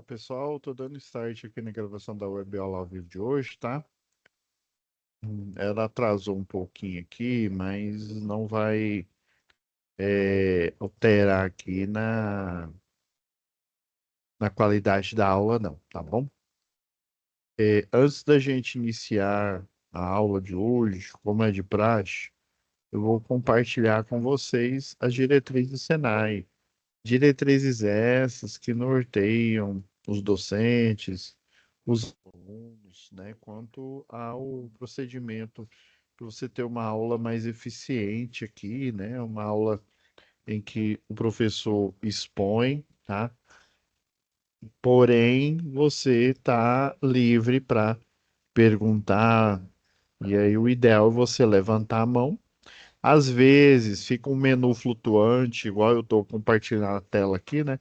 Pessoal, tô dando start aqui na gravação da web aula ao vivo de hoje, tá? Ela atrasou um pouquinho aqui, mas não vai alterar aqui na qualidade da aula, não, tá bom? Antes da gente iniciar a aula de hoje, como é de praxe, eu vou compartilhar com vocês as diretrizes do Senai. Diretrizes essas que norteiam os docentes, os alunos, né, quanto ao procedimento para você ter uma aula mais eficiente aqui, né, uma aula em que o professor expõe, tá? Porém, você está livre para perguntar, e aí o ideal é você levantar a mão. Às vezes fica um menu flutuante, igual eu estou compartilhando a tela aqui, né?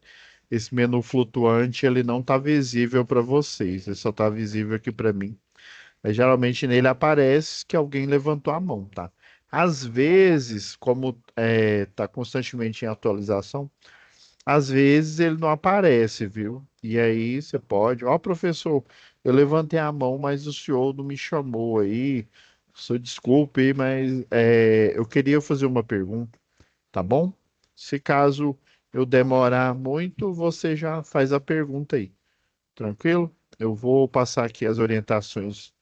Esse menu flutuante ele não está visível para vocês, ele só está visível aqui para mim. Mas geralmente nele aparece que alguém levantou a mão, tá? Às vezes, como está constantemente em atualização, às vezes ele não aparece, viu? E aí você pode, ó, professor, eu levantei a mão, mas o senhor não me chamou aí. Só desculpe, mas eu queria fazer uma pergunta, tá bom? Se caso eu demorar muito, você já faz a pergunta aí, tranquilo? Eu vou passar aqui as orientações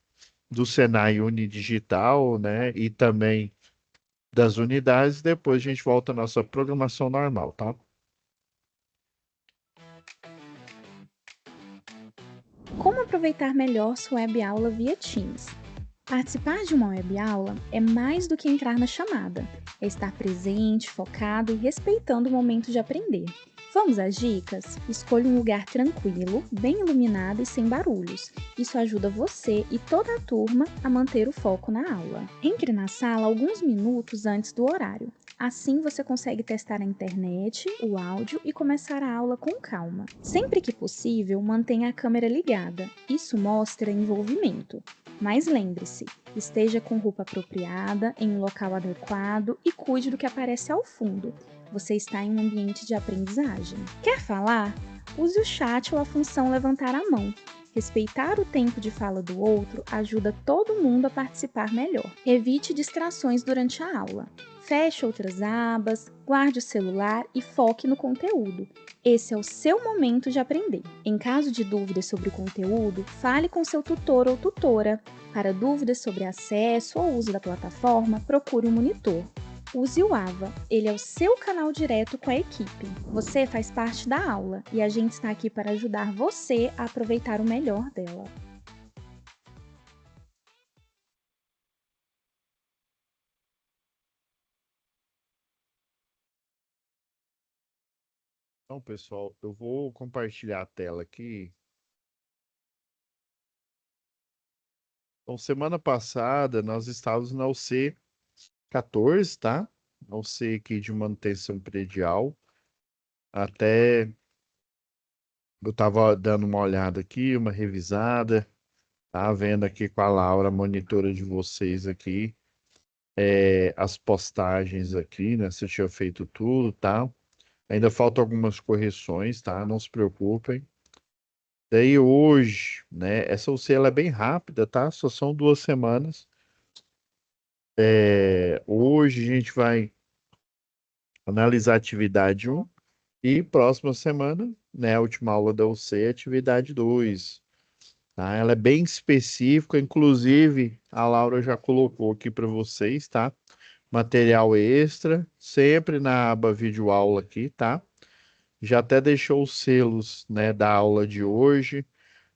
do Senai Unidigital, né? E também das unidades, depois a gente volta à nossa programação normal, tá? Como aproveitar melhor sua web aula via Teams? Participar de uma web aula é mais do que entrar na chamada, é estar presente, focado e respeitando o momento de aprender. Vamos às dicas? Escolha um lugar tranquilo, bem iluminado e sem barulhos. Isso ajuda você e toda a turma a manter o foco na aula. Entre na sala alguns minutos antes do horário. Assim você consegue testar a internet, o áudio e começar a aula com calma. Sempre que possível, mantenha a câmera ligada. Isso mostra envolvimento. Mas lembre-se, esteja com roupa apropriada, em um local adequado e cuide do que aparece ao fundo. Você está em um ambiente de aprendizagem. Quer falar? Use o chat ou a função levantar a mão. Respeitar o tempo de fala do outro ajuda todo mundo a participar melhor. Evite distrações durante a aula. Feche outras abas, guarde o celular e foque no conteúdo. Esse é o seu momento de aprender. Em caso de dúvidas sobre o conteúdo, fale com seu tutor ou tutora. Para dúvidas sobre acesso ou uso da plataforma, procure um monitor. Use o AVA, ele é o seu canal direto com a equipe. Você faz parte da aula e a gente está aqui para ajudar você a aproveitar o melhor dela. Então, pessoal, eu vou compartilhar a tela aqui. Então, semana passada nós estávamos na UC 14, tá? Na UC aqui de manutenção predial. Até eu estava dando uma olhada aqui, uma revisada, tá? Vendo aqui com a Laura, monitora de vocês aqui, as postagens aqui, né? Se eu tinha feito tudo, tá? Ainda faltam algumas correções, tá? Não se preocupem. Daí hoje, né? Essa UC ela é bem rápida, tá? Só são 2 semanas. Hoje a gente vai analisar a atividade 1 e próxima semana, né? A última aula da UC, atividade 2. Tá? Ela é bem específica, inclusive a Laura já colocou aqui para vocês, tá? Material extra, sempre na aba vídeo aula aqui, tá? Já até deixou os selos, né, da aula de hoje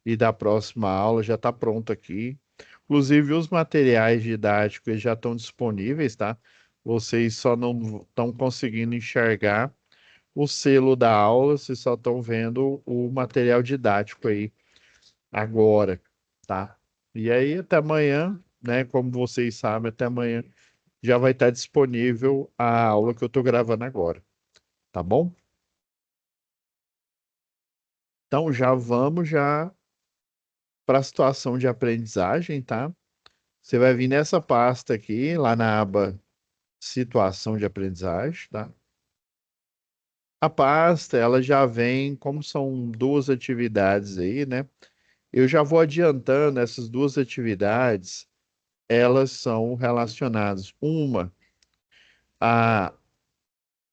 e da próxima aula, já está pronto aqui. Inclusive, os materiais didáticos já estão disponíveis, tá? Vocês só não estão conseguindo enxergar o selo da aula, vocês só estão vendo o material didático aí agora, tá? E aí, até amanhã, né? Como vocês sabem, até amanhã já vai estar disponível a aula que eu estou gravando agora, tá bom? Então, já vamos já para a situação de aprendizagem, tá? Você vai vir nessa pasta aqui, lá na aba situação de aprendizagem, tá? A pasta, ela já vem, como são duas atividades aí, né? Eu já vou adiantando essas duas atividades, elas são relacionadas. Uma, a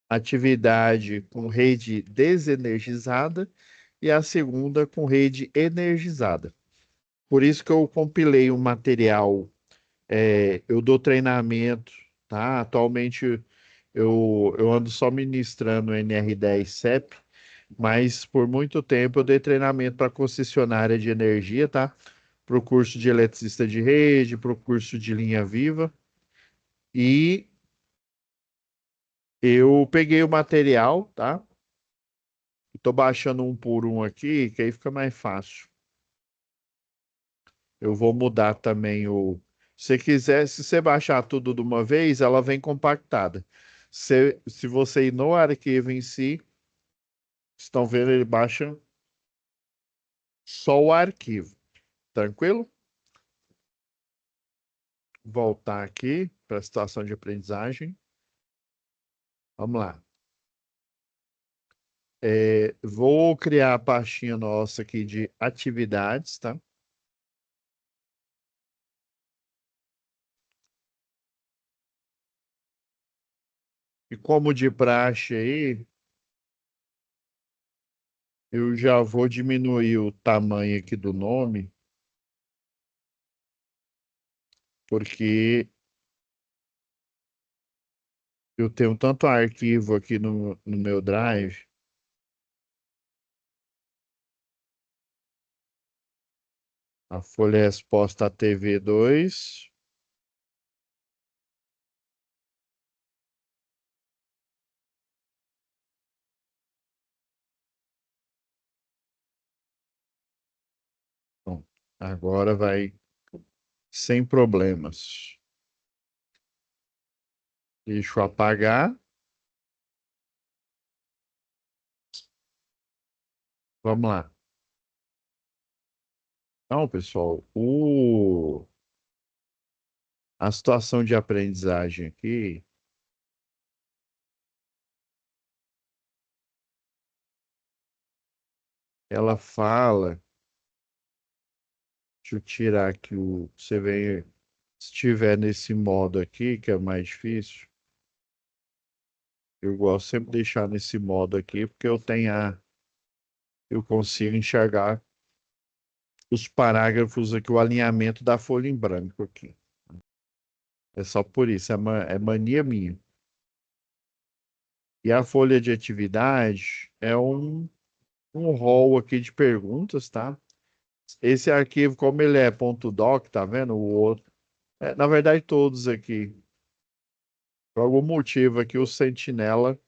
atividade com rede desenergizada e a segunda com rede energizada. Por isso que eu compilei um material, eu dou treinamento, tá? Atualmente eu ando só ministrando NR10 CEP, mas por muito tempo eu dei treinamento para concessionária de energia, tá? Para o curso de eletricista de rede, para o curso de linha viva. E eu peguei o material, tá? Estou baixando um por um aqui, que aí fica mais fácil. Eu vou mudar também o. Se quiser, se você baixar tudo de uma vez, ela vem compactada. Se você ir no arquivo em si, estão vendo, ele baixa só o arquivo. Tranquilo? Voltar aqui para a situação de aprendizagem. Vamos lá. Vou criar a pastinha nossa aqui de atividades, tá? E como de praxe aí, eu já vou diminuir o tamanho aqui do nome, porque eu tenho tanto arquivo aqui no meu Drive. A folha exposta a TV2. Bom, agora vai sem problemas. Deixa eu apagar. Vamos lá. Então, pessoal, a situação de aprendizagem aqui, ela fala. Deixa eu tirar aqui o. Você vem. Se estiver nesse modo aqui, que é mais difícil, eu gosto sempre de deixar nesse modo aqui, porque eu consigo enxergar os parágrafos aqui, o alinhamento da folha em branco aqui. É só por isso, é mania minha. E a folha de atividade é um rol aqui de perguntas, tá? Esse arquivo, como ele é .doc, tá vendo? O outro. Na verdade, todos aqui. Por algum motivo aqui, o Sentinela,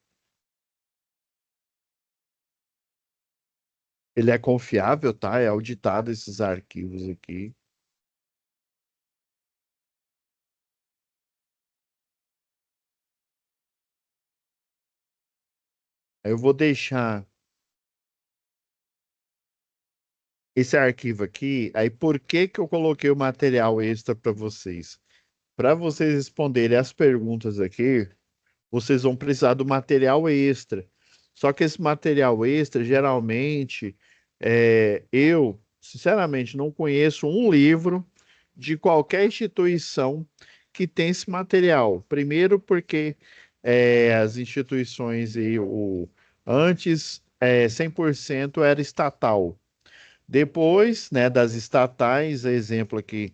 ele é confiável, tá? É auditado esses arquivos aqui. Aí eu vou deixar esse arquivo aqui. Aí por que que eu coloquei o material extra para vocês? Para vocês responderem as perguntas aqui, vocês vão precisar do material extra. Só que esse material extra, geralmente, eu, sinceramente, não conheço um livro de qualquer instituição que tem esse material. Primeiro, porque as instituições antes 100% era estatal. Depois, né, das estatais, exemplo aqui,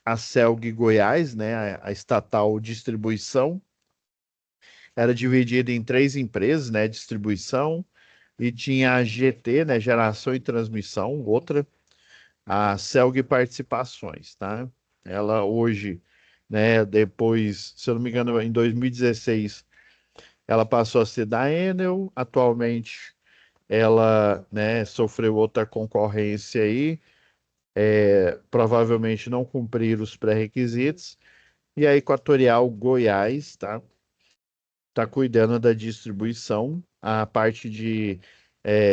a Celg Goiás, né, a estatal distribuição, era dividida em três empresas, né? Distribuição, e tinha a GT, né? Geração e transmissão, outra, a Celg Participações, tá? Ela hoje, né? Depois, se eu não me engano, em 2016, ela passou a ser da Enel. Atualmente, ela, né? Sofreu outra concorrência aí. Provavelmente não cumpriram os pré-requisitos. E a Equatorial Goiás, tá? Está cuidando da distribuição, a parte de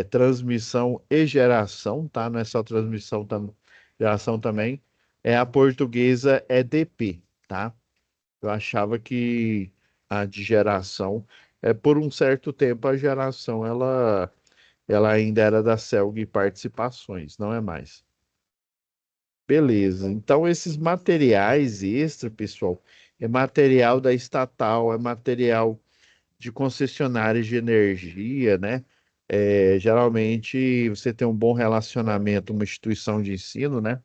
transmissão e geração, tá? Não é só transmissão, geração também. É a portuguesa EDP, tá? Eu achava que a de geração por um certo tempo a geração ela ainda era da Celg Participações, não é mais. Beleza. Então esses materiais extra, pessoal, é material da estatal, é material de concessionárias de energia, né? Geralmente você tem um bom relacionamento, uma instituição de ensino, né?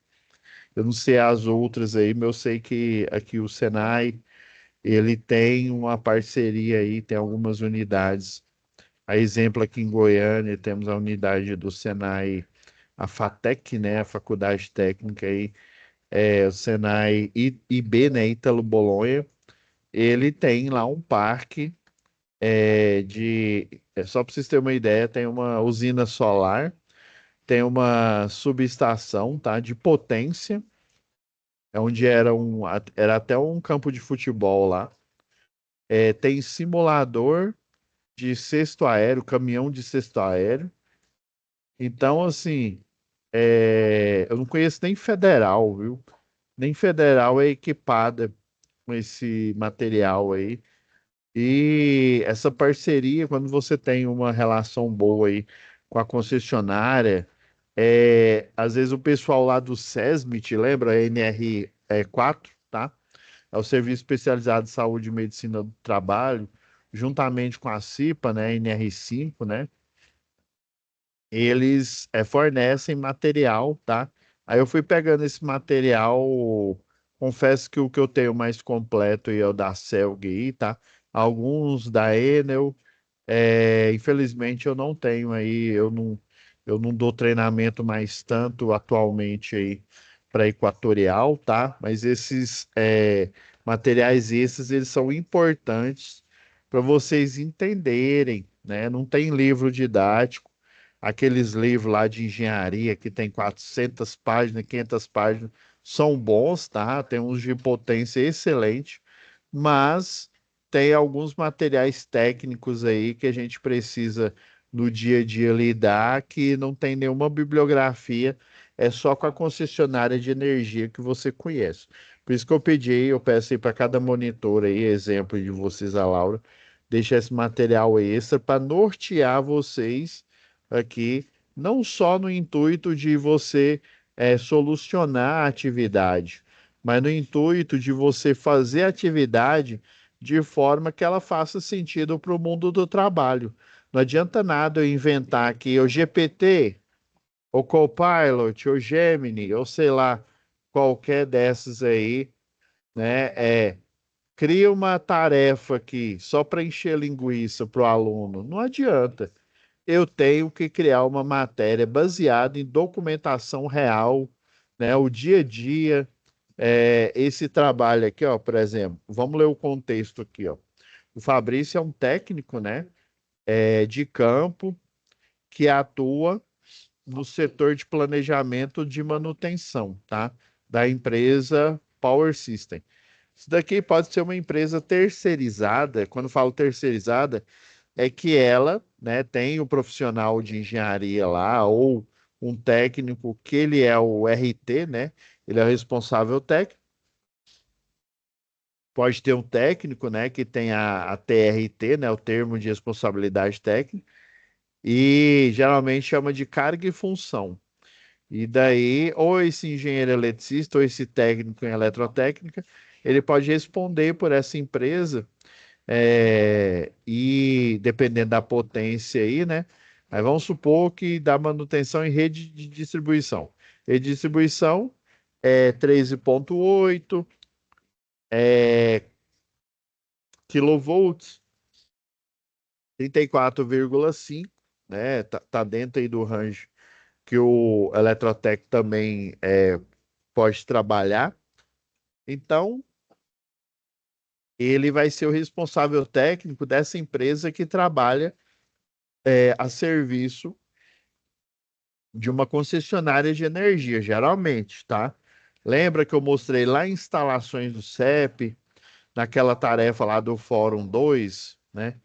Eu não sei as outras aí, mas eu sei que aqui o Senai, ele tem uma parceria aí, tem algumas unidades. A exemplo aqui em Goiânia, temos a unidade do Senai, a FATEC, né? A Faculdade Técnica aí, o Senai IB, né? Ítalo Bolonha. Ele tem lá um parque só para vocês terem uma ideia, tem uma usina solar, tem uma subestação, tá, de potência, onde era até um campo de futebol lá. Tem simulador de cesto aéreo, caminhão de cesto aéreo. Então, assim, eu não conheço nem federal, viu? Nem federal é equipada com esse material aí. E essa parceria, quando você tem uma relação boa aí com a concessionária, às vezes o pessoal lá do SESMIT, lembra? NR 4, tá? É o Serviço Especializado de Saúde e Medicina do Trabalho, juntamente com a CIPA, né? NR5, né? Eles fornecem material, tá? Aí eu fui pegando esse material, confesso que o que eu tenho mais completo aí é o da Celg aí, tá? Alguns da Enel, infelizmente eu não tenho aí, eu não dou treinamento mais tanto atualmente aí para Equatorial, tá? Mas esses materiais esses, eles são importantes para vocês entenderem, né? Não tem livro didático, aqueles livros lá de engenharia que tem 400 páginas, 500 páginas, são bons, tá? Tem uns de potência excelente, mas tem alguns materiais técnicos aí que a gente precisa no dia a dia lidar que não tem nenhuma bibliografia, é só com a concessionária de energia que você conhece. Por isso que eu pedi, eu peço aí para cada monitor aí, exemplo de vocês, a Laura, deixar esse material extra para nortear vocês aqui, não só no intuito de você solucionar a atividade, mas no intuito de você fazer a atividade de forma que ela faça sentido para o mundo do trabalho. Não adianta nada eu inventar aqui o GPT, o Copilot, o Gemini, ou sei lá, qualquer dessas aí, né? Cria uma tarefa aqui só para encher linguiça para o aluno. Não adianta. Eu tenho que criar uma matéria baseada em documentação real, né? O dia a dia, esse trabalho aqui, ó, por exemplo, vamos ler o contexto aqui, ó. O Fabrício é um técnico, né, de campo que atua no setor de planejamento de manutenção, tá? Da empresa Power System. Isso daqui pode ser uma empresa terceirizada. Quando falo terceirizada, é que ela, né, tem o profissional de engenharia lá ou um técnico que ele é o RT, né? Ele é o responsável técnico. Pode ter um técnico, né, que tem a TRT, né, o termo de responsabilidade técnica, e geralmente chama de carga e função. E daí, ou esse engenheiro eletricista, ou esse técnico em eletrotécnica, ele pode responder por essa empresa, e dependendo da potência aí, né? Aí vamos supor que dá manutenção em rede de distribuição. Rede de distribuição é 13,8 kilovolts, 34,5, né? Tá dentro aí do range que o Eletrotec também pode trabalhar. Então, ele vai ser o responsável técnico dessa empresa que trabalha a serviço de uma concessionária de energia, geralmente, tá? Lembra que eu mostrei lá instalações do CEP, naquela tarefa lá do Fórum 2, né?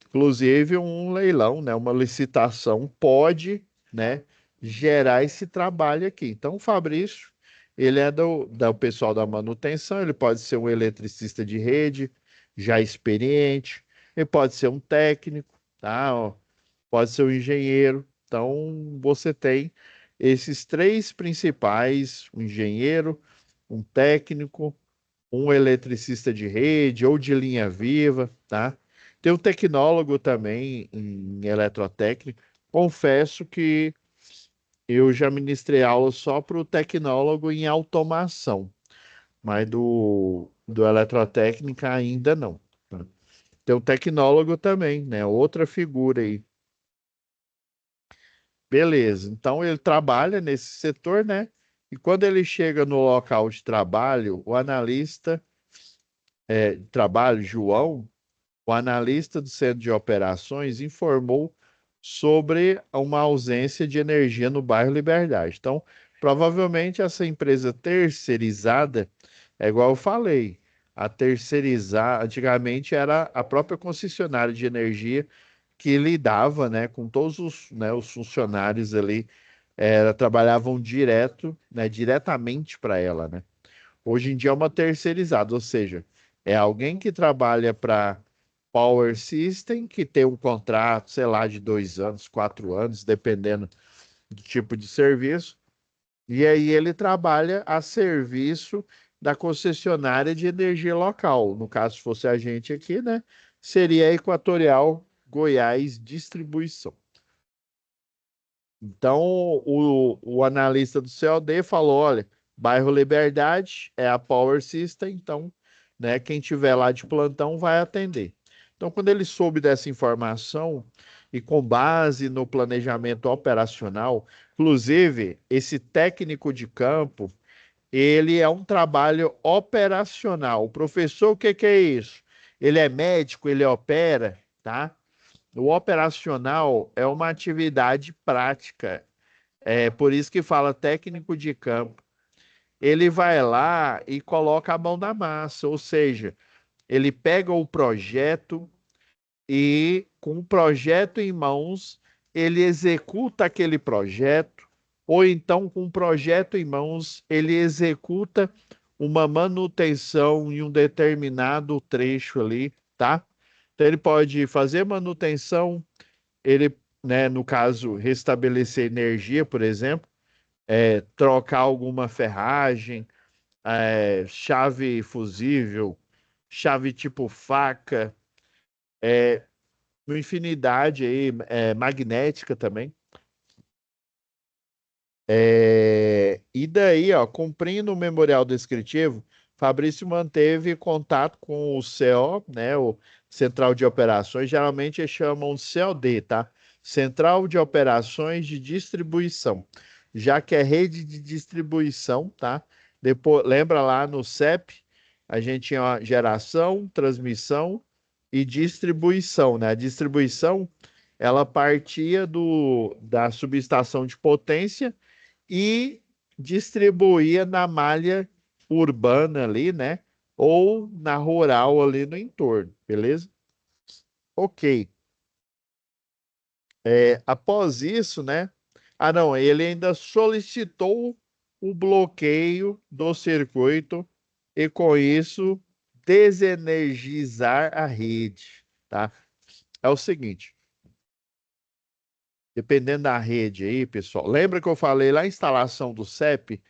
Inclusive um leilão, né? Uma licitação pode, né? Gerar esse trabalho aqui. Então, o Fabrício, ele é do pessoal da manutenção, ele pode ser um eletricista de rede, já experiente, ele pode ser um técnico, tá? Ó, pode ser um engenheiro. Então, você tem esses três principais: um engenheiro, um técnico, um eletricista de rede ou de linha viva, tá? Tem um tecnólogo também em eletrotécnica. Confesso que eu já ministrei aula só para o tecnólogo em automação, mas do eletrotécnica ainda não, tá? Tem um tecnólogo também, né? Outra figura aí. Beleza, então ele trabalha nesse setor, né? E quando ele chega no local de trabalho, o analista de trabalho, João, o analista do centro de operações informou sobre uma ausência de energia no bairro Liberdade. Então, provavelmente essa empresa terceirizada, é igual eu falei, a terceirizar, antigamente era a própria concessionária de energia que lidava, né, com todos os, né, os funcionários ali, trabalhavam direto, né, diretamente para ela, né? Hoje em dia é uma terceirizada, ou seja, é alguém que trabalha para Power System, que tem um contrato, sei lá, de 2 anos, 4 anos, dependendo do tipo de serviço, e aí ele trabalha a serviço da concessionária de energia local. No caso, se fosse a gente aqui, né? Seria a Equatorial Goiás Distribuição. Então, o analista do COD falou: olha, bairro Liberdade é a Power System, então, né, quem tiver lá de plantão vai atender. Então, quando ele soube dessa informação e com base no planejamento operacional, inclusive, esse técnico de campo, ele é um trabalho operacional. O professor, o que que é isso? Ele é médico, ele opera, tá? O operacional é uma atividade prática. É por isso que fala técnico de campo. Ele vai lá e coloca a mão na massa, ou seja, ele pega o projeto e, com o projeto em mãos, ele executa aquele projeto, ou então, com o projeto em mãos, ele executa uma manutenção em um determinado trecho ali, tá? Então, ele pode fazer manutenção, ele, né, no caso, restabelecer energia, por exemplo, trocar alguma ferragem, chave fusível, chave tipo faca, uma infinidade aí, magnética também. E daí, ó, cumprindo o memorial descritivo, Fabrício manteve contato com o CO, né, o Central de Operações, geralmente eles chamam de COD, tá? Central de Operações de Distribuição, já que é rede de distribuição, tá? Depois, lembra lá no CEP, a gente tinha ó, geração, transmissão e distribuição, né? A distribuição, ela partia da subestação de potência e distribuía na malha urbana ali, né? Ou na rural ali no entorno, beleza? Ok. Após isso, né? Ah, não, ele ainda solicitou o bloqueio do circuito e, com isso, desenergizar a rede, tá? É o seguinte, dependendo da rede aí, pessoal, lembra que eu falei lá a instalação do CEP?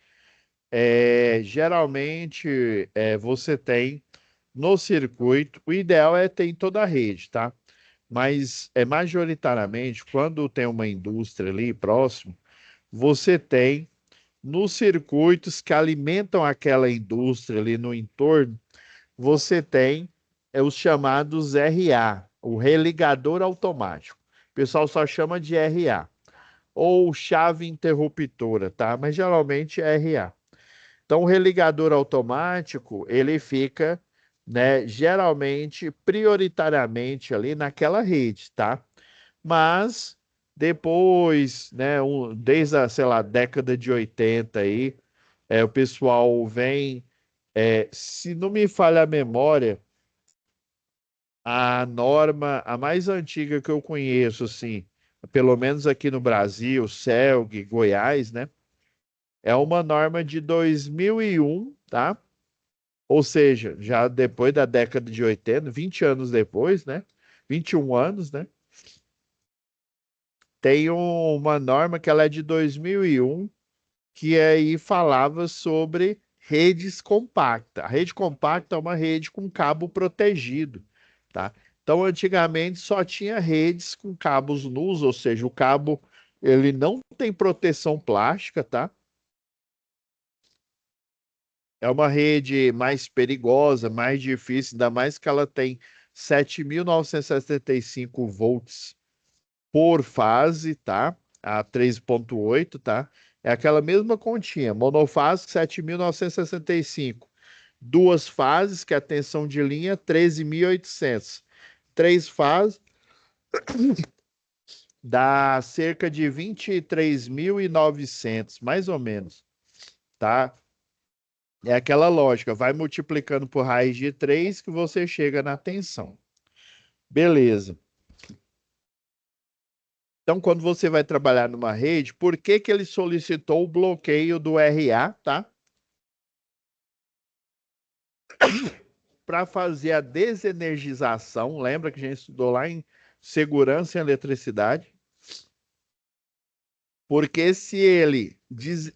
Geralmente você tem no circuito, o ideal é ter em toda a rede, tá? Mas majoritariamente, quando tem uma indústria ali próximo, você tem nos circuitos que alimentam aquela indústria ali no entorno, você tem os chamados RA, o religador automático. O pessoal só chama de RA, ou chave interruptora, tá? Mas geralmente é RA. Então, o religador automático, ele fica, né, geralmente, prioritariamente ali naquela rede, tá? Mas depois, né, desde a, sei lá, década de 80 aí, o pessoal vem, se não me falha a memória, a norma, a mais antiga que eu conheço, assim, pelo menos aqui no Brasil, CELG, Goiás, né? É uma norma de 2001, tá? Ou seja, já depois da década de 80, 20 anos depois, né? 21 anos, né? Tem uma norma que ela é de 2001, que aí falava sobre redes compactas. A rede compacta é uma rede com cabo protegido, tá? Então, antigamente só tinha redes com cabos nus, ou seja, o cabo ele não tem proteção plástica, tá? É uma rede mais perigosa, mais difícil, ainda mais que ela tem 7.975 volts por fase, tá? A 3,8, tá? É aquela mesma continha, monofásico 7.965. Duas fases, que é a tensão de linha 13.800. Três fases dá cerca de 23.900, mais ou menos, tá? É aquela lógica, vai multiplicando por raiz de 3 que você chega na tensão. Beleza. Então, quando você vai trabalhar numa rede, por que que ele solicitou o bloqueio do RA, tá? Para fazer a desenergização. Lembra que a gente estudou lá em segurança e eletricidade? Porque se ele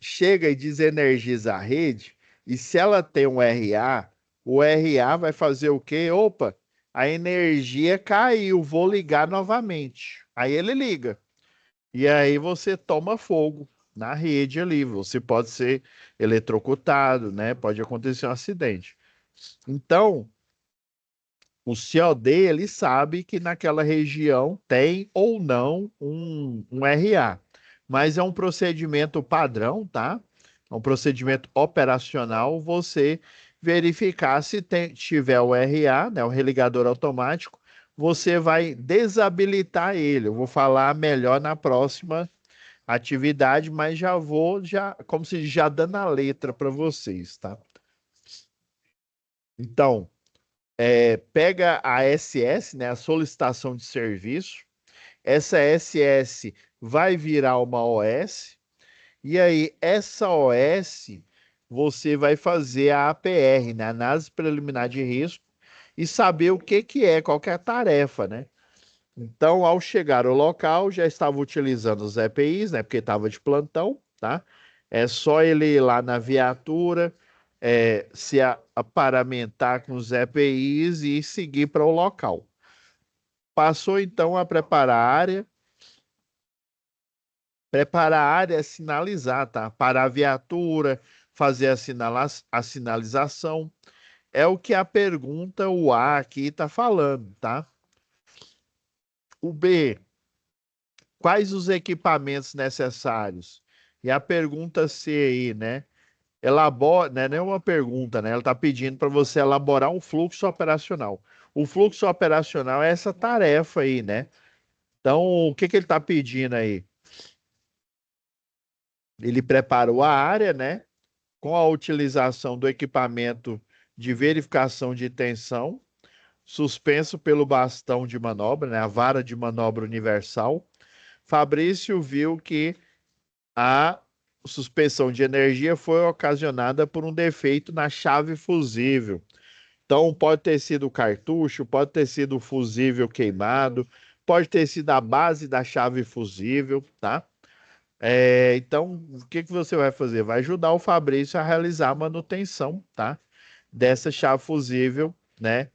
chega e desenergiza a rede, e se ela tem um RA, o RA vai fazer o quê? Opa, a energia caiu, vou ligar novamente. Aí ele liga. E aí você toma fogo na rede ali. Você pode ser eletrocutado, né? Pode acontecer um acidente. Então, o COD, ele sabe que naquela região tem ou não um RA, mas é um procedimento padrão, tá? É um procedimento operacional, você verificar se tiver o RA, né, o religador automático, você vai desabilitar ele. Eu vou falar melhor na próxima atividade, mas já vou, já, como se já dando a letra para vocês, tá? Então, pega a SS, né, a solicitação de serviço. Essa SS vai virar uma OS. E aí, essa OS, você vai fazer a APR, né, Análise Preliminar de Risco, e saber o que que é, qual que é a tarefa, né? Então, ao chegar ao local, já estava utilizando os EPIs, né? Porque estava de plantão, tá? É só ele ir lá na viatura, se aparamentar com os EPIs e seguir para o local. Passou então a preparar a área é sinalizar, tá? Parar a viatura, fazer a sinalização. É o que a pergunta, o A aqui está falando, tá? O B, quais os equipamentos necessários? E a pergunta C aí, né? Elabora, né? Não é uma pergunta, né? Ela está pedindo para você elaborar um fluxo operacional. O fluxo operacional é essa tarefa aí, né? Então, o que que ele está pedindo aí? Ele preparou a área, né? Com a utilização do equipamento de verificação de tensão, suspenso pelo bastão de manobra, né? A vara de manobra universal. Fabrício viu que a suspensão de energia foi ocasionada por um defeito na chave fusível. Então, pode ter sido o cartucho, pode ter sido o fusível queimado, pode ter sido a base da chave fusível, tá? Então, o que que você vai fazer? Vai ajudar o Fabrício a realizar a manutenção, tá? Dessa chave fusível, né?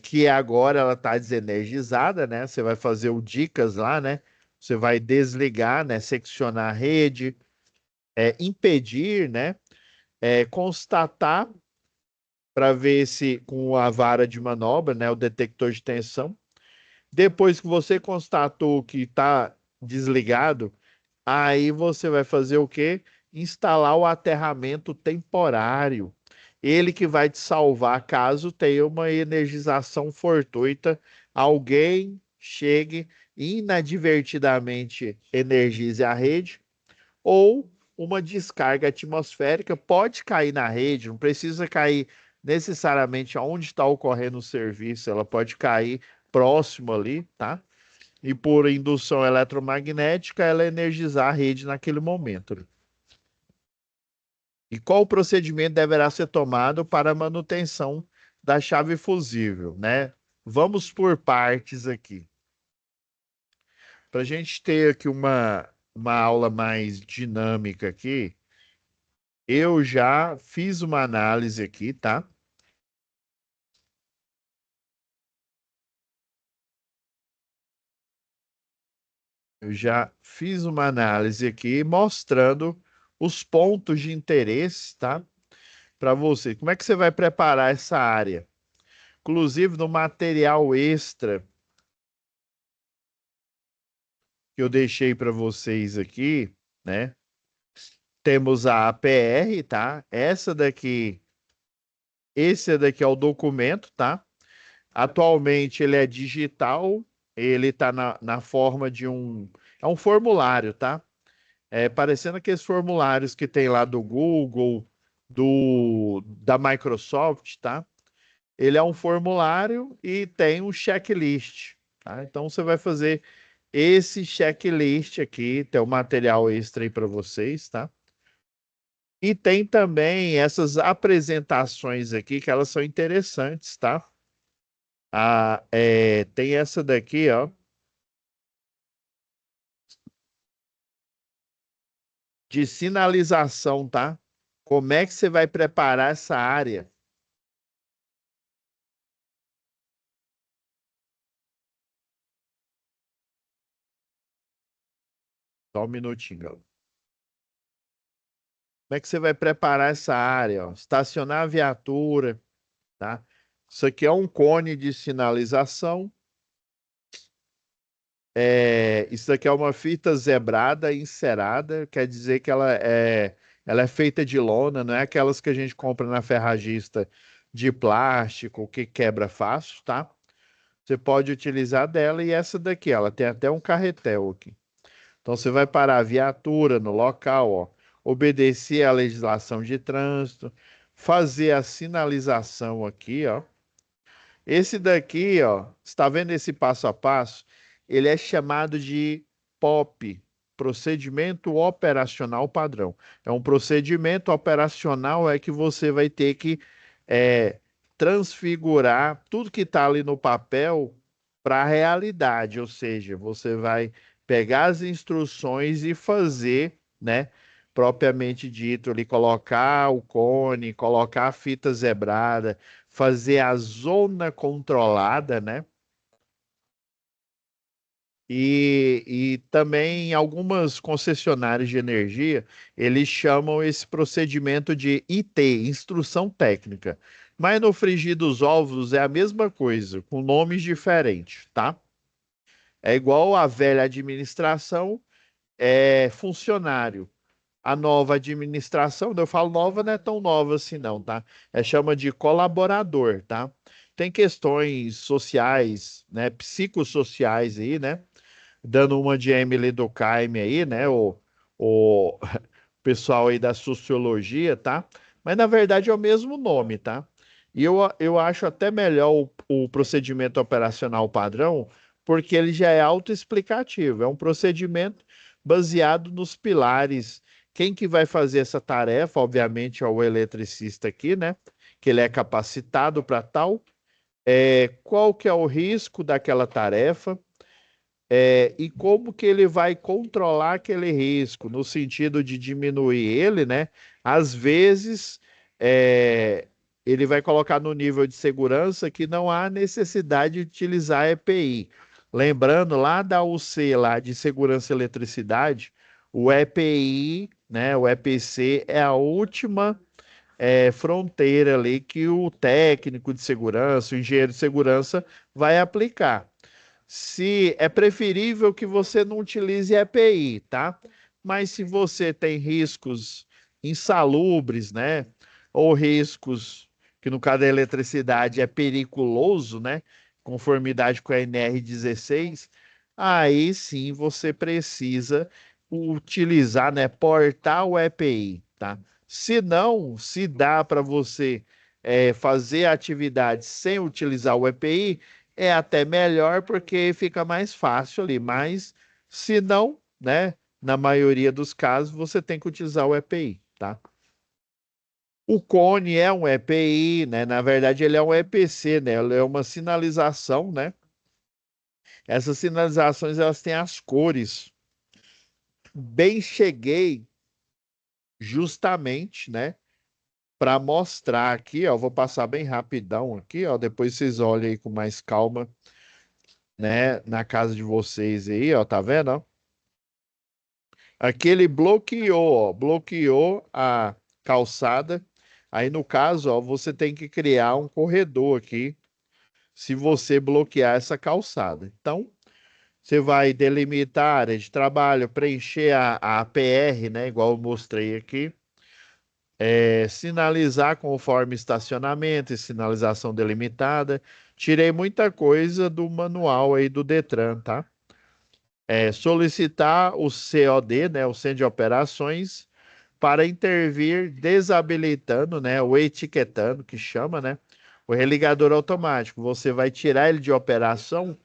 Que agora ela está desenergizada, né? Você vai fazer o dicas lá, né? Você vai desligar, né? Seccionar a rede, impedir, né? Constatar para ver se com a vara de manobra, né? O detector de tensão. Depois que você constatou que está desligado, aí você vai fazer o quê? Instalar o aterramento temporário. Ele que vai te salvar caso tenha uma energização fortuita, alguém chegue e inadvertidamente energize a rede, ou uma descarga atmosférica pode cair na rede, não precisa cair necessariamente onde está ocorrendo o serviço, ela pode cair próximo ali, tá? E por indução eletromagnética, ela energizar a rede naquele momento. E qual o procedimento deverá ser tomado para a manutenção da chave fusível, né? Vamos por partes aqui. Para a gente ter aqui uma aula mais dinâmica aqui, eu já fiz uma análise aqui, tá? Eu já fiz uma análise aqui mostrando os pontos de interesse, tá? Para você. Como é que você vai preparar essa área? Inclusive no material extra que eu deixei para vocês aqui, né? Temos a APR, tá? Esse daqui é o documento, tá? Atualmente ele é digital, ele está na forma de é um formulário, tá? É parecendo aqueles formulários que tem lá do Google, da Microsoft, tá? Ele é um formulário e tem um checklist, tá? Então você vai fazer esse checklist aqui, tem um material extra aí para vocês, tá? E tem também essas apresentações aqui que elas são interessantes, tá? Tem essa daqui, ó, de sinalização, tá? Como é que você vai preparar essa área? Só um minutinho, galera. Como é que você vai preparar essa área, ó? Estacionar a viatura, tá? Isso aqui é um cone de sinalização. Isso aqui é uma fita zebrada encerada, quer dizer que ela é feita de lona, não é aquelas que a gente compra na ferragista de plástico que quebra fácil, tá? Você pode utilizar dela e essa daqui, ela tem até um carretel aqui. Então você vai parar a viatura no local, ó, obedecer à legislação de trânsito, fazer a sinalização aqui, ó. Esse daqui, ó, está vendo esse passo a passo? Ele é chamado de POP, Procedimento Operacional Padrão. É um procedimento operacional é que você vai ter que é, transfigurar tudo que está ali no papel para a realidade, ou seja, você vai pegar as instruções e fazer, né, propriamente dito, ali colocar o cone, colocar a fita zebrada, fazer a zona controlada, né? E também em algumas concessionárias de energia, eles chamam esse procedimento de IT, Instrução Técnica. Mas no frigir dos ovos é a mesma coisa, com nomes diferentes, tá? É igual a velha administração, é funcionário. A nova administração, eu falo nova, não é tão nova assim não, tá? Chama de colaborador, tá? Tem questões sociais, né, psicossociais aí, né? Dando uma de Emily Durkheim aí, né? O pessoal aí da sociologia, tá? Mas na verdade é o mesmo nome, tá? E eu acho até melhor o procedimento operacional padrão, porque ele já é autoexplicativo. É um procedimento baseado nos pilares. Quem que vai fazer essa tarefa, obviamente, é o eletricista aqui, né? Que ele é capacitado para tal. Qual que é o risco daquela tarefa? E como que ele vai controlar aquele risco, no sentido de diminuir ele, né? Às vezes, é, ele vai colocar no nível de segurança que não há necessidade de utilizar EPI. Lembrando lá da UC, lá de segurança e eletricidade, o EPI, né? O EPC é a última fronteira ali que o técnico de segurança, o engenheiro de segurança vai aplicar. Se é preferível que você não utilize EPI, tá? Mas se você tem riscos insalubres, né? Ou riscos que no caso da eletricidade é periculoso, né? Conformidade com a NR16, aí sim você precisa utilizar, né? Portar o EPI, tá? Se não, se dá para você fazer a atividade sem utilizar o EPI, é até melhor porque fica mais fácil ali, mas se não, né, na maioria dos casos você tem que utilizar o EPI, tá? O cone é um EPI, né? Na verdade, ele é um EPC, né? Ele é uma sinalização, né? Essas sinalizações, elas têm as cores. Bem cheguei justamente, né? Para mostrar aqui, ó, vou passar bem rapidão aqui, ó, depois vocês olhem aí com mais calma, né, na casa de vocês aí, ó, tá vendo, ó? Aqui ele bloqueou, ó, bloqueou a calçada. Aí no caso, ó, você tem que criar um corredor aqui, se você bloquear essa calçada. Então, você vai delimitar a área de trabalho, preencher a PR, né, igual eu mostrei aqui. Sinalizar conforme estacionamento e sinalização delimitada. Tirei muita coisa do manual aí do Detran, tá? Solicitar o COD, né, o Centro de Operações, para intervir desabilitando, né, ou etiquetando, que chama, né, o religador automático. Você vai tirar ele de operação,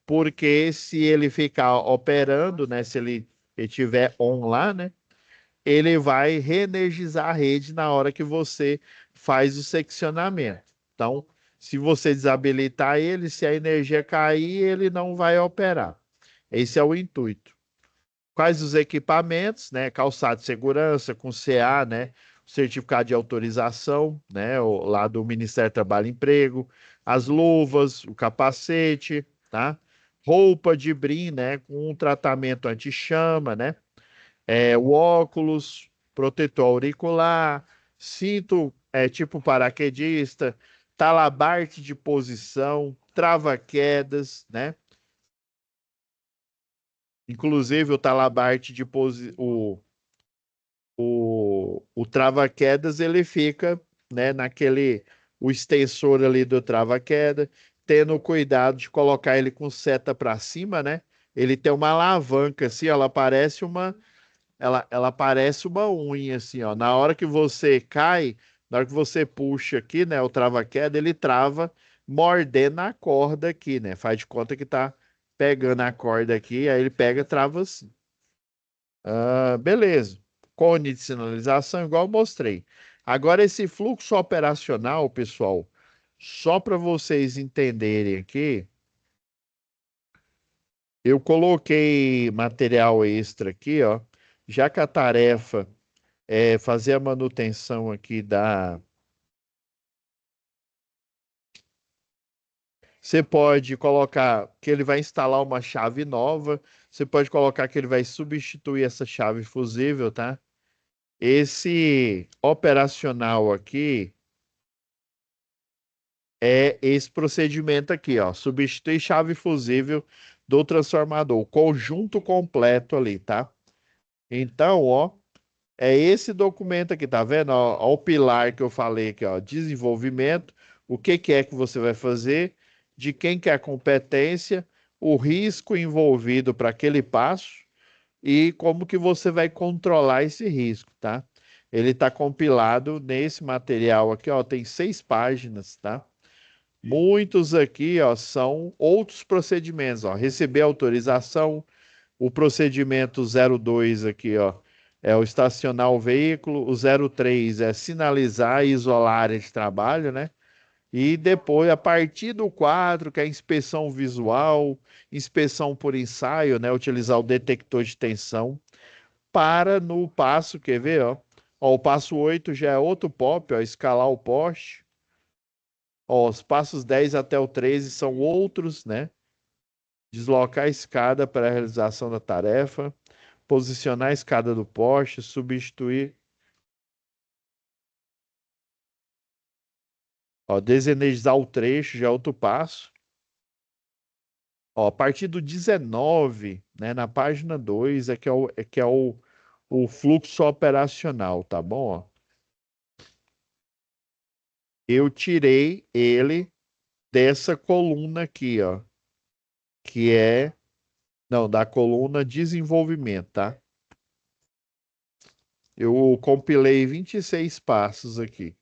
porque se ele ficar operando, né, se ele estiver on lá, né, ele vai reenergizar a rede na hora que você faz o seccionamento. Então, se você desabilitar ele, se a energia cair, ele não vai operar. Esse é o intuito. Quais os equipamentos, né? Calçado de segurança com CA, né? Certificado de autorização, né? Lá do Ministério do Trabalho e Emprego, as luvas, o capacete, tá? Roupa de brim, né? Com um tratamento anti-chama, né? O óculos, protetor auricular, cinto tipo paraquedista, talabarte de posição, trava-quedas, né? Inclusive o talabarte de o trava-quedas ele fica, né, naquele o extensor ali do trava-queda, tendo cuidado de colocar ele com seta para cima, né? Ele tem uma alavanca assim, ela parece uma unha, assim, ó. Na hora que você cai, na hora que você puxa aqui, né, o trava-queda, ele trava mordendo a corda aqui, né? Faz de conta que tá pegando a corda aqui, aí ele pega e trava assim. Beleza. Cone de sinalização, igual eu mostrei. Agora, esse fluxo operacional, pessoal, só para vocês entenderem aqui, eu coloquei material extra aqui, ó. Já que a tarefa fazer a manutenção aqui da. Você pode colocar que ele vai instalar uma chave nova. Você pode colocar que ele vai substituir essa chave fusível, tá? Esse operacional aqui é esse procedimento aqui, ó. Substituir chave fusível do transformador, o conjunto completo ali, tá? Então, ó, é esse documento aqui, tá vendo? Ó, ó o pilar que eu falei aqui, ó, desenvolvimento, o que que é que você vai fazer, de quem que é a competência, o risco envolvido para aquele passo e como que você vai controlar esse risco, tá? Ele está compilado nesse material aqui, ó, tem 6 páginas, tá? Muitos aqui, ó, são outros procedimentos, ó, receber autorização, o procedimento 02 aqui, ó, é o estacionar o veículo. O 03 é sinalizar e isolar a área de trabalho, né? E depois, a partir do 4, que é a inspeção visual, inspeção por ensaio, né? Utilizar o detector de tensão. Para no passo, quer ver, ó? Ó, o passo 8 já é outro POP, ó, escalar o poste. Ó, os passos 10 até o 13 são outros, né? Deslocar a escada para a realização da tarefa, posicionar a escada do poste, substituir, ó, desenergizar o trecho, já é outro passo. Ó, a partir do 19, né, na página 2 o fluxo operacional, tá bom? Ó, eu tirei ele dessa coluna aqui, ó, que é, não, da coluna desenvolvimento, tá? Eu compilei 26 passos aqui.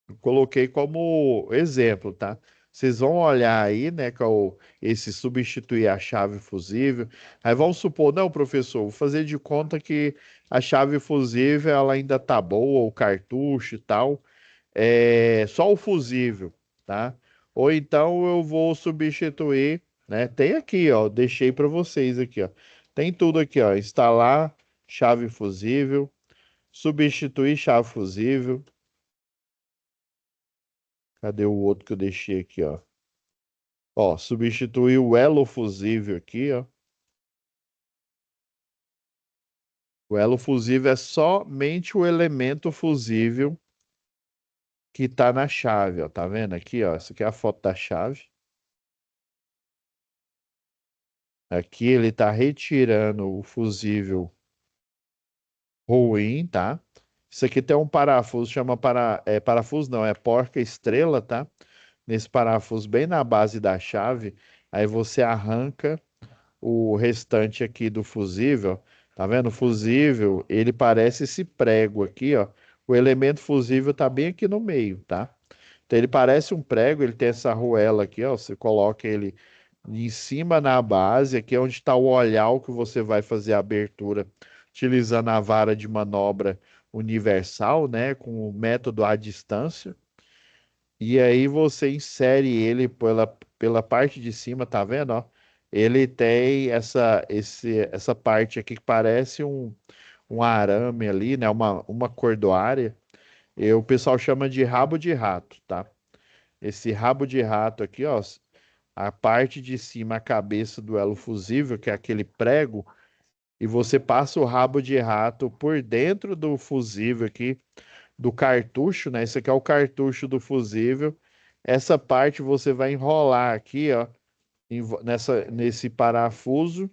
Eu coloquei como exemplo, tá? Vocês vão olhar aí, né, que é esse substituir a chave fusível. Aí vamos supor, não, professor, vou fazer de conta que a chave fusível ela ainda tá boa, o cartucho e tal, é só o fusível, tá? Ou então eu vou substituir, né? Tem aqui, ó, deixei para vocês aqui, ó. Tem tudo aqui, ó, instalar chave fusível, substituir chave fusível. Cadê o outro que eu deixei aqui, ó? Ó, substituir o elo fusível aqui, ó. O elo fusível é somente o elemento fusível que está na chave, ó. Tá vendo aqui, ó? Essa aqui é a foto da chave. Aqui ele está retirando o fusível ruim, tá? Isso aqui tem um parafuso, chama parafuso não, é porca-estrela, tá? Nesse parafuso bem na base da chave, aí você arranca o restante aqui do fusível, tá vendo? O fusível, ele parece esse prego aqui, ó. O elemento fusível tá bem aqui no meio, tá? Então ele parece um prego, ele tem essa arruela aqui, ó. Você coloca ele em cima na base, aqui é onde está o olhar que você vai fazer a abertura utilizando a vara de manobra universal, né? Com o método à distância. E aí você insere ele pela parte de cima, tá vendo, ó? Ele tem essa parte aqui que parece um arame ali, né? Uma cordoária. E o pessoal chama de rabo de rato, tá? Esse rabo de rato aqui, ó, a parte de cima, a cabeça do elo fusível, que é aquele prego, e você passa o rabo de rato por dentro do fusível aqui, do cartucho, né? Esse aqui é o cartucho do fusível. Essa parte você vai enrolar aqui, ó, nesse parafuso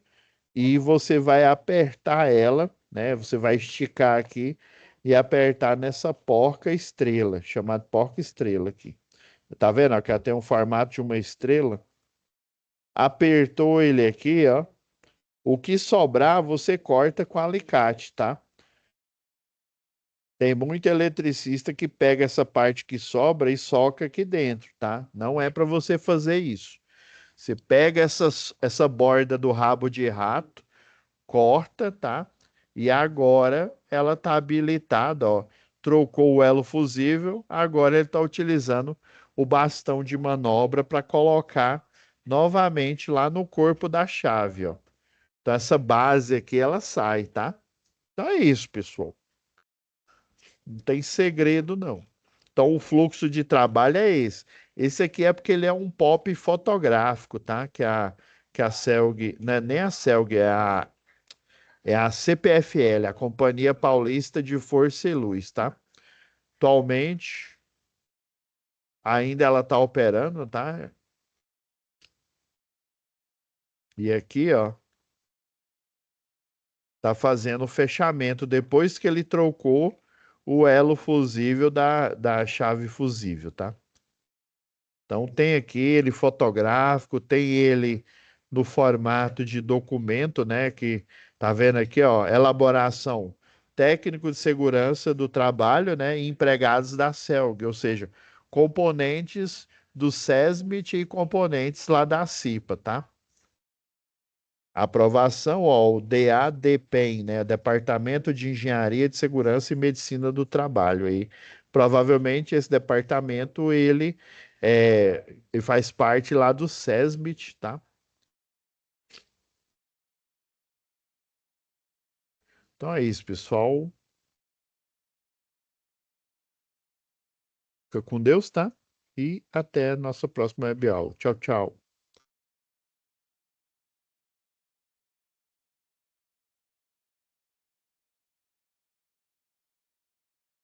e você vai apertar ela, né? Você vai esticar aqui e apertar nessa porca estrela, chamada porca estrela aqui. Tá vendo? Ó, que ela tem um formato de uma estrela. Apertou ele aqui, ó. O que sobrar você corta com alicate, tá? Tem muito eletricista que pega essa parte que sobra e soca aqui dentro, tá? Não é para você fazer isso. Você pega essa borda do rabo de rato, corta, tá? E agora ela tá habilitada, ó. Trocou o elo fusível, agora ele está utilizando o bastão de manobra para colocar novamente lá no corpo da chave, ó. Então essa base aqui ela sai, tá? Então é isso, pessoal. Não tem segredo, não. Então, o fluxo de trabalho é esse. Esse aqui é porque ele é um pop fotográfico, tá? Que a Celg, não é nem a Celg, é a CPFL, a Companhia Paulista de Força e Luz, tá? Atualmente, ainda ela tá operando, tá? E aqui, ó, tá fazendo o fechamento depois que ele trocou o elo fusível da chave fusível, tá? Então tem aqui ele fotográfico, tem ele no formato de documento, né? Que tá vendo aqui, ó, elaboração técnico de segurança do trabalho, né? E empregados da CELG, ou seja, componentes do SESMIT e componentes lá da CIPA, tá? Aprovação, ó, o DADPEN, né? Departamento de Engenharia de Segurança e Medicina do Trabalho. Aí, provavelmente esse departamento ele faz parte lá do SESMIT, tá? Então é isso, pessoal. Fica com Deus, tá? E até a nossa próxima web aula. Tchau, tchau.